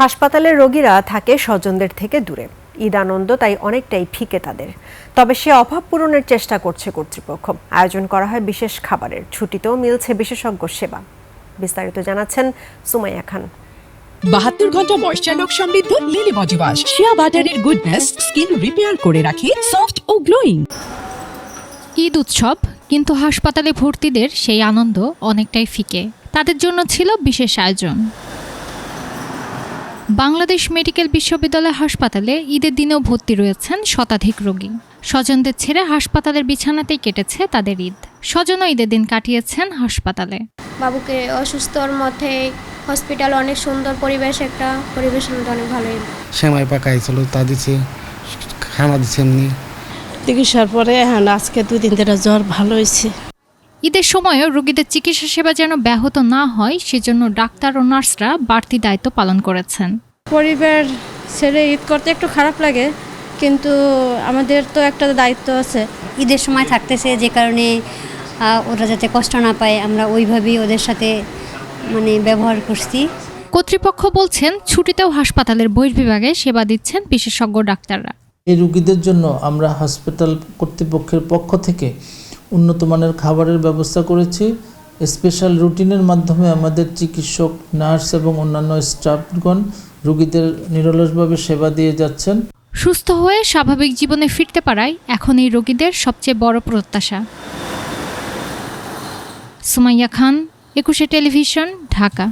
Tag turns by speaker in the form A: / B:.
A: হাসপাতালের রোগীরা থাকে স্বজনদের থেকে দূরে। ঈদ আনন্দ তাই অনেকটাই ফিকে তাদের। তবে সে অভাব পূরণের চেষ্টা করছে কর্তৃপক্ষ। আয়োজন করা হয় বিশেষ খাবারের, ছুটিতেও মিলছে বিশেষজ্ঞ সেবা। বিস্তারিত জানাচ্ছেন সুমাইয়া খান।
B: 72 ঘন্টা ময়েশ্চার লক সমৃদ্ধ লিলি বডি ওয়াশ, শিয়া বাটারের গুডনেস স্কিন রিপেয়ার করে রাখে সফট ও গ্লোয়িং।
C: ঈদ উৎসব, কিন্তু হাসপাতালে ভর্তিদের সেই আনন্দ অনেকটাই ফিকে। তাদের জন্য ছিল বিশেষ আয়োজন। বাংলাদেশ মেডিকেল বিশ্ববিদ্যালয় হাসপাতালে ঈদের দিনেও ভর্তি রয়েছেন শতাধিক রোগী। স্বজনদের ছেড়ে হাসপাতালের বিছানাতেই কেটেছে তাদের ঈদ। স্বজনও ঈদের দিন কাটিয়েছেন হাসপাতালে।
D: বাবুকে অসুস্থর মধ্যে হসপিটাল অনেক সুন্দর পরিবেশ, একটা পরিবেশের মধ্যে অনেক ভালোই।
E: সেমাই পাকাইছিল, তা দিছে, খানা দিছে এমনি।
F: চিকিৎসার পরে আজকে 2 দিন ধরে জ্বর ভালো হয়েছে।
C: ঈদের সময়ও রোগীদের চিকিৎসা সেবা যেন ব্যাহত না হয়, সেজন্য ডাক্তার ও নার্সরা বাড়তি দায়িত্ব পালন করেছেন।
F: পরিবার ছেড়ে ঈদ করতে একটু খারাপ লাগে, কিন্তু আমাদের তো একটা দায়িত্ব আছে।
G: ঈদের সময় থাকতেছে, যে কারণে ওরা যাতে কষ্ট না পায় আমরা ওইভাবেই ওদের সাথে ব্যবহার করছি।
C: কর্তৃপক্ষ বলছেন, ছুটিতেও হাসপাতালের বহির্বিভাগে সেবা দিচ্ছেন বিশেষজ্ঞ ডাক্তাররা।
H: এই রোগীদের জন্য আমরা হাসপাতাল কর্তৃপক্ষের পক্ষ থেকে উন্নত মানের খাবারের ব্যবস্থা করেছি। স্পেশাল রুটিনের মাধ্যমে আমাদের চিকিৎসক, নার্স এবং অন্যান্য স্টাফগণ রোগীদের নিরলসভাবে সেবা দিয়ে যাচ্ছেন।
C: সুস্থ হয়ে স্বাভাবিক জীবনে ফিরতে পারাই এখন এই রোগীদের সবচেয়ে বড় প্রত্যাশা। সুমাইয়া খান, 21 টেলিভিশন, ঢাকা।